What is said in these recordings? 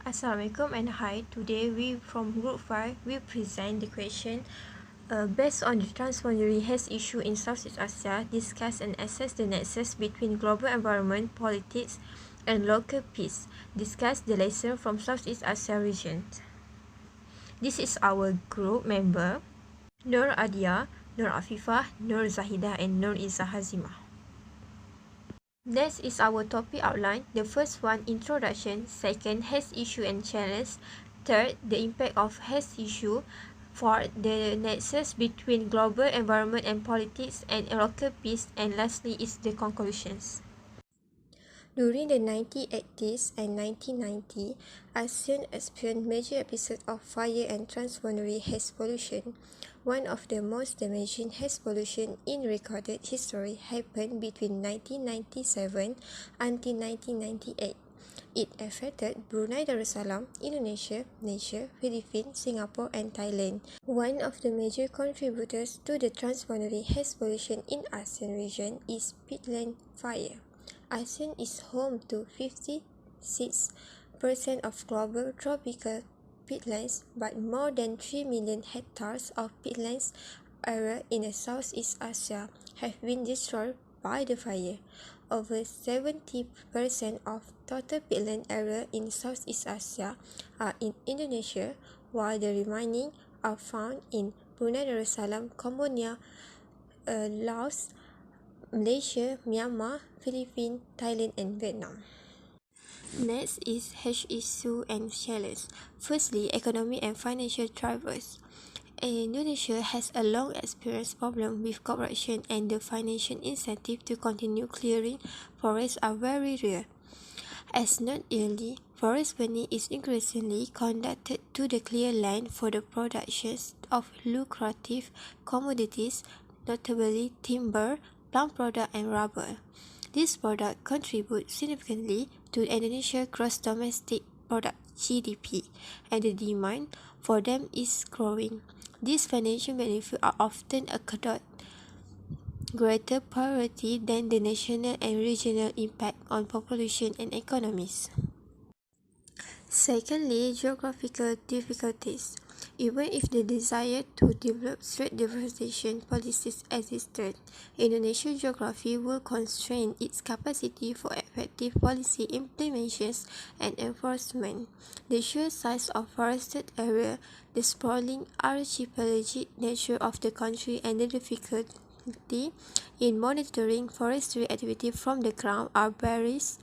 Assalamualaikum and hi. Today we from Group 5 we present the question based on the Transboundary Haze issue in Southeast Asia, discuss and assess the nexus between global environment, politics and local peace. Discuss the lesson from Southeast Asia region. This is our group member Nur Adia, Nur Afifah, Nur Zahida and Nur Izzah Hazimah. Next is our topic outline. The first one, introduction. Second, Haze issue and challenge. Third, the impact of Haze issue. Fourth, the nexus between global environment and politics and local peace. And lastly is the conclusions. During the 1980s and 1990s, ASEAN experienced major episodes of fire and transboundary haze pollution. One of the most damaging haze pollution in recorded history happened between 1997 until 1998. It affected Brunei Darussalam, Indonesia, Malaysia, Philippines, Singapore and Thailand. One of the major contributors to the transboundary haze pollution in ASEAN region is peatland fire. ASEAN is home to 56% of global tropical peatlands, but more than 3 million hectares of peatlands area in Southeast Asia have been destroyed by the fire. Over 70% of total peatland area in Southeast Asia are in Indonesia, while the remaining are found in Brunei Darussalam, Cambodia, Laos, Malaysia, Myanmar, Philippines, Thailand and Vietnam. Next is Haze issue and challenge. Firstly, economic and financial drivers. Indonesia has a long experience problem with corruption and the financial incentive to continue clearing forests are very rare. As noted earlier, forest burning is increasingly conducted to the clear land for the production of lucrative commodities, notably timber, palm product and rubber. These products contribute significantly to Indonesia's gross domestic product (GDP), and the demand for them is growing. These financial benefits are often accorded greater priority than the national and regional impact on population and economies. Secondly, geographical difficulties. Even if the desire to develop strict deforestation policies existed, Indonesia's geography will constrain its capacity for effective policy implementations and enforcement. The sheer size of forested area, the sprawling archipelagic nature of the country, and the difficulty in monitoring forestry activity from the ground are barriers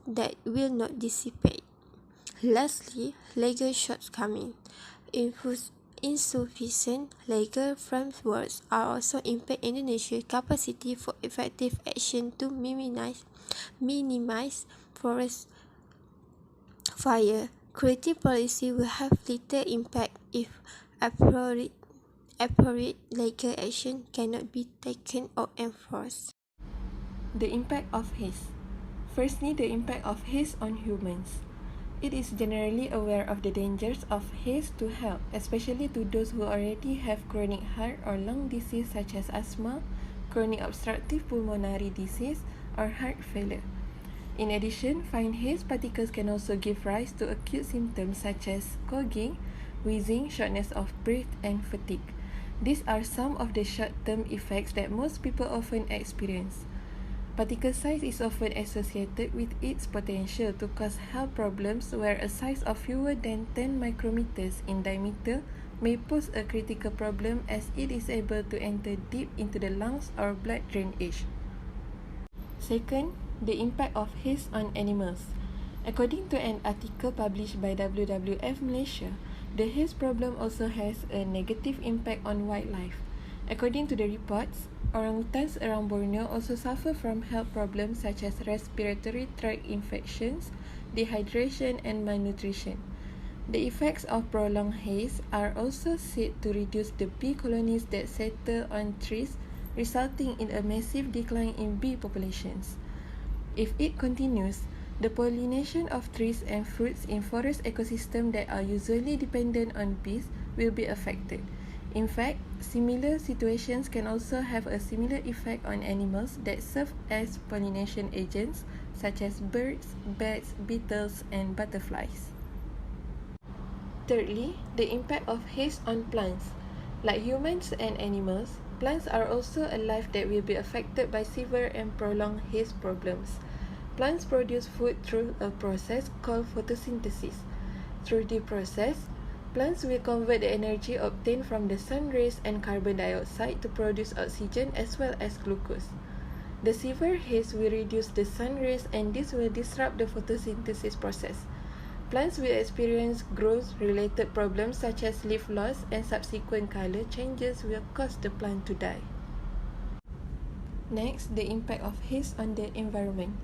that will not dissipate. Lastly, legal shortcomings. Insufficient legal frameworks are also impact Indonesia's capacity for effective action to minimize forest fire. Creative policy will have little impact if appropriate legal action cannot be taken or enforced. The impact of haze. Firstly, the impact of haze on humans. It is generally aware of the dangers of haze to health, especially to those who already have chronic heart or lung disease such as asthma, chronic obstructive pulmonary disease, or heart failure. In addition, fine haze particles can also give rise to acute symptoms such as coughing, wheezing, shortness of breath, and fatigue. These are some of the short-term effects that most people often experience. Particle size is often associated with its potential to cause health problems, where a size of fewer than 10 micrometers in diameter may pose a critical problem as it is able to enter deep into the lungs or blood drainage. Second, the impact of haze on animals. According to an article published by WWF Malaysia, the haze problem also has a negative impact on wildlife. According to the reports, orangutans around Borneo also suffer from health problems such as respiratory tract infections, dehydration, and malnutrition. The effects of prolonged haze are also said to reduce the bee colonies that settle on trees, resulting in a massive decline in bee populations. If it continues, the pollination of trees and fruits in forest ecosystems that are usually dependent on bees will be affected. In fact, similar situations can also have a similar effect on animals that serve as pollination agents, such as birds, bats, beetles, and butterflies. Thirdly, the impact of haze on plants. Like humans and animals, plants are also alive that will be affected by severe and prolonged haze problems. Plants produce food through a process called photosynthesis. Through the process, plants will convert the energy obtained from the sun rays and carbon dioxide to produce oxygen as well as glucose. The severe haze will reduce the sun rays and this will disrupt the photosynthesis process. Plants will experience growth-related problems such as leaf loss and subsequent color changes will cause the plant to die. Next, the impact of haze on the environment.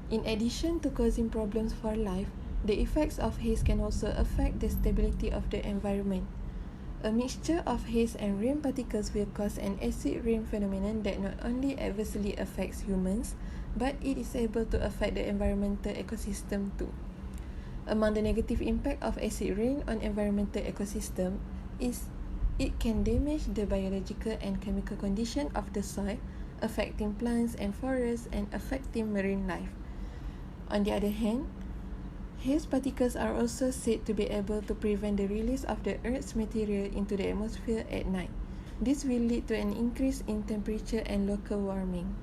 In addition to causing problems for life, the effects of haze can also affect the stability of the environment. A mixture of haze and rain particles will cause an acid rain phenomenon that not only adversely affects humans, but it is able to affect the environmental ecosystem too. Among the negative impact of acid rain on environmental ecosystem is it can damage the biological and chemical condition of the soil, affecting plants and forests and affecting marine life. On the other hand, haze particles are also said to be able to prevent the release of the Earth's material into the atmosphere at night. This will lead to an increase in temperature and local warming.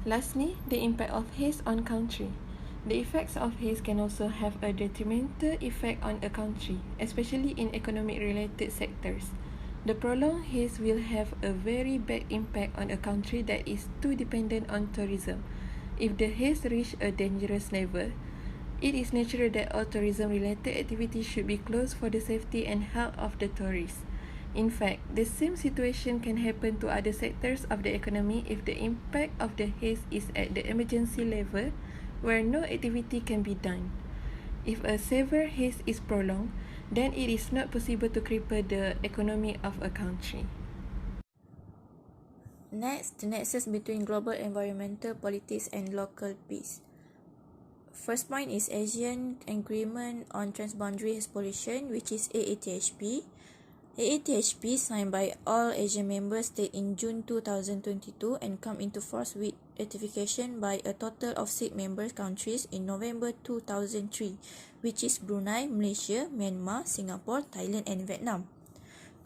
Lastly, the impact of haze on country. The effects of haze can also have a detrimental effect on a country, especially in economic-related sectors. The prolonged haze will have a very bad impact on a country that is too dependent on tourism. If the haze reaches a dangerous level, it is natural that all tourism-related activities should be closed for the safety and health of the tourists. In fact, the same situation can happen to other sectors of the economy if the impact of the haze is at the emergency level, where no activity can be done. If a severe haze is prolonged, then it is not possible to cripple the economy of a country. Next, the nexus between global environmental politics and local peace. First point is Asian Agreement on Transboundary Haze Pollution, which is AATHP. AATHP signed by all Asian member states in June 2022 and come into force with ratification by a total of 6 member countries in November 2003, which is Brunei, Malaysia, Myanmar, Singapore, Thailand and Vietnam.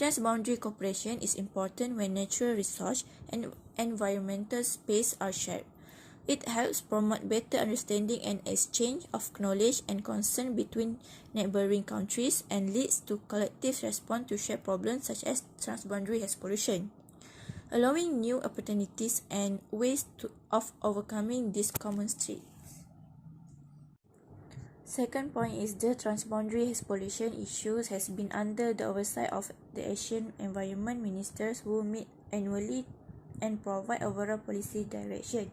Transboundary cooperation is important when natural resource and environmental space are shared. It helps promote better understanding and exchange of knowledge and concern between neighboring countries and leads to collective response to shared problems such as transboundary haze pollution, allowing new opportunities and ways of overcoming these common threats. Second point is the transboundary haze pollution issues has been under the oversight of the Asian Environment Ministers who meet annually and provide overall policy direction.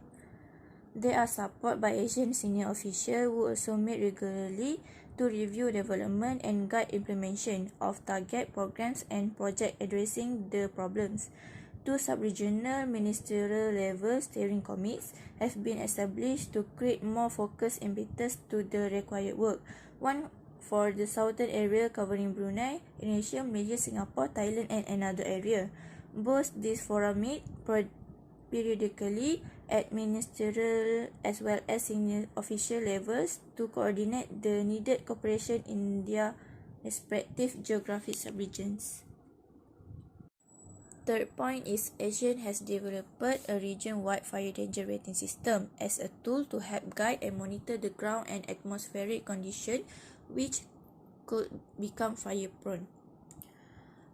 They are supported by Asian senior officials who also meet regularly to review development and guide implementation of target programs and projects addressing the problems. 2 sub-regional ministerial level steering committees have been established to create more focused impetus to the required work. One for the southern area covering Brunei, Indonesia, Malaysia, Singapore, Thailand and another area. Both these forums meet periodically at ministerial as well as senior official levels to coordinate the needed cooperation in their respective geographic subregions. Third point is ASEAN has developed a region-wide fire danger rating system as a tool to help guide and monitor the ground and atmospheric conditions which could become fire-prone.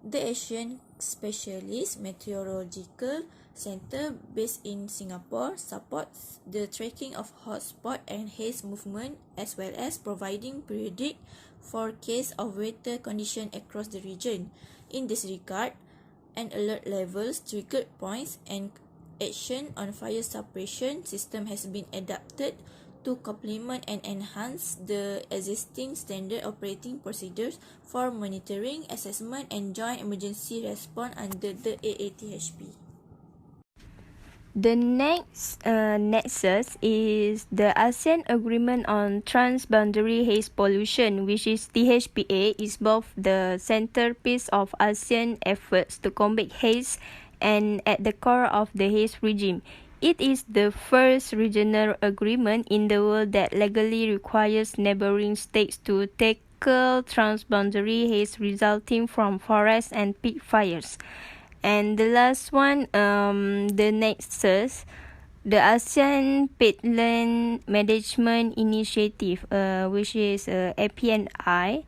The Asian Specialist Meteorological Center based in Singapore supports the tracking of hotspot and haze movement as well as providing periodic forecasts of weather conditions across the region. In this regard, an alert levels, triggered points and action on fire suppression system has been adapted to complement and enhance the existing standard operating procedures for monitoring, assessment and joint emergency response under the AATHP. The next nexus is the ASEAN Agreement on Transboundary Haze Pollution, which is THPA, is both the centerpiece of ASEAN efforts to combat haze and at the core of the haze regime. It is the first regional agreement in the world that legally requires neighboring states to take local transboundary haze resulting from forest and peat fires. And the last one, the nexus, the ASEAN Peatland Management Initiative, which is APNI,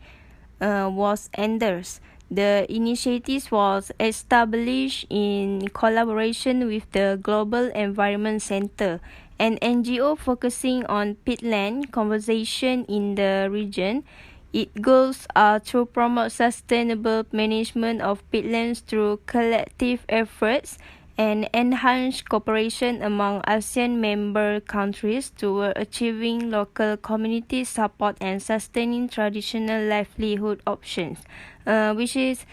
was endorsed. The initiative was established in collaboration with the Global Environment Center, an NGO focusing on peatland conservation in the region. Its goals are to promote sustainable management of peatlands through collective efforts and enhance cooperation among ASEAN member countries toward achieving local community support and sustaining traditional livelihood options, which is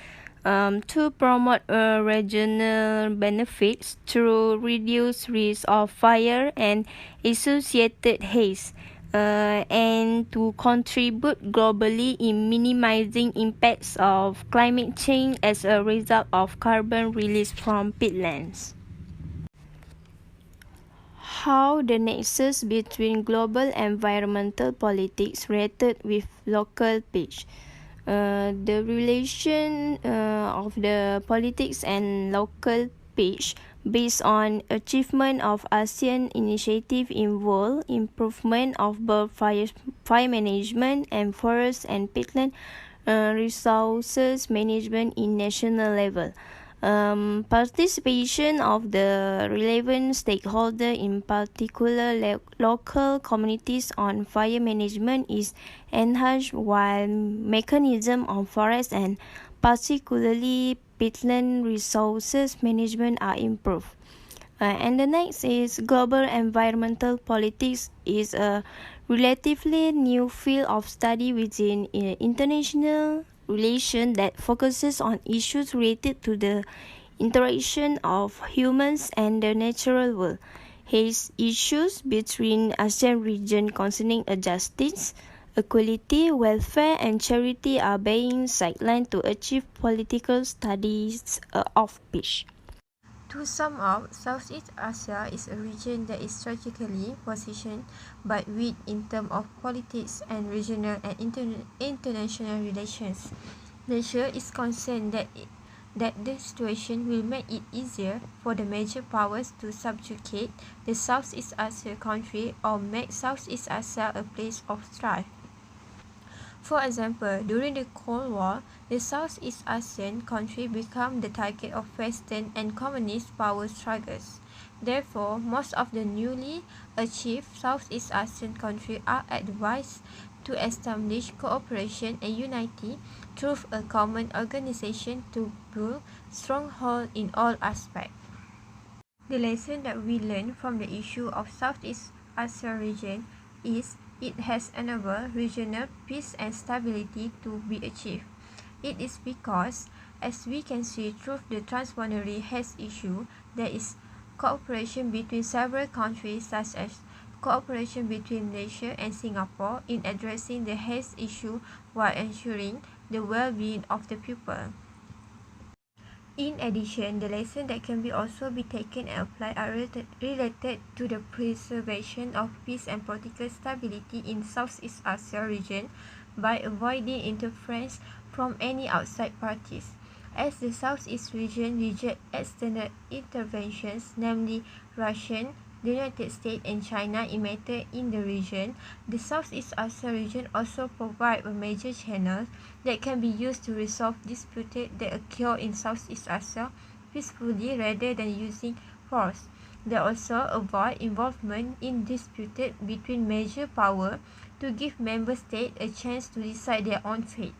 to promote regional benefits through reduced risk of fire and associated haze, and to contribute globally in minimizing impacts of climate change as a result of carbon release from peatlands. How the nexus between global environmental politics related with local pitch. The relation of the politics and local pitch based on achievement of ASEAN initiative involve improvement of both fire management and forest and peatland resources management in national level. Participation of the relevant stakeholder, in particular local communities on fire management, is enhanced while mechanism on forest and particularly peatland resources management are improved. And the next is global environmental politics is a relatively new field of study within international relation that focuses on issues related to the interaction of humans and the natural world. His issues between ASEAN region concerning justice, equality, welfare, and charity are being sidelined to achieve political studies of peace. To sum up, Southeast Asia is a region that is strategically positioned but weak in terms of politics and regional and international relations. Malaysia is concerned that the situation will make it easier for the major powers to subjugate the Southeast Asia country or make Southeast Asia a place of strife. For example, during the Cold War, the Southeast Asian countries became the target of Western and Communist power struggles. Therefore, most of the newly achieved Southeast Asian countries are advised to establish cooperation and unity through a common organization to build stronghold in all aspects. The lesson that we learn from the issue of Southeast Asia region is it has enabled regional peace and stability to be achieved. It is because, as we can see through the Transboundary Haze issue, there is cooperation between several countries, such as cooperation between Malaysia and Singapore in addressing the haze issue while ensuring the well-being of the people. In addition, the lessons that can also be taken and applied are related to the preservation of peace and political stability in Southeast Asia region by avoiding interference from any outside parties. As the Southeast region rejects external interventions, namely Russia, the United States, and China in matters in the region, the Southeast Asia region also provides a major channel that can be used to resolve disputes that occur in Southeast Asia peacefully rather than using force. They also avoid involvement in disputes between major powers to give member states a chance to decide their own fate.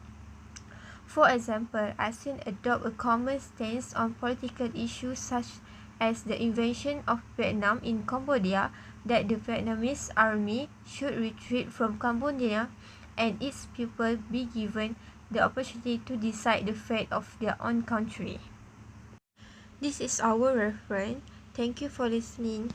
For example, ASEAN adopt a common stance on political issues such as the invasion of Vietnam in Cambodia, that the Vietnamese army should retreat from Cambodia and its people be given the opportunity to decide the fate of their own country. This is our reference. Thank you for listening.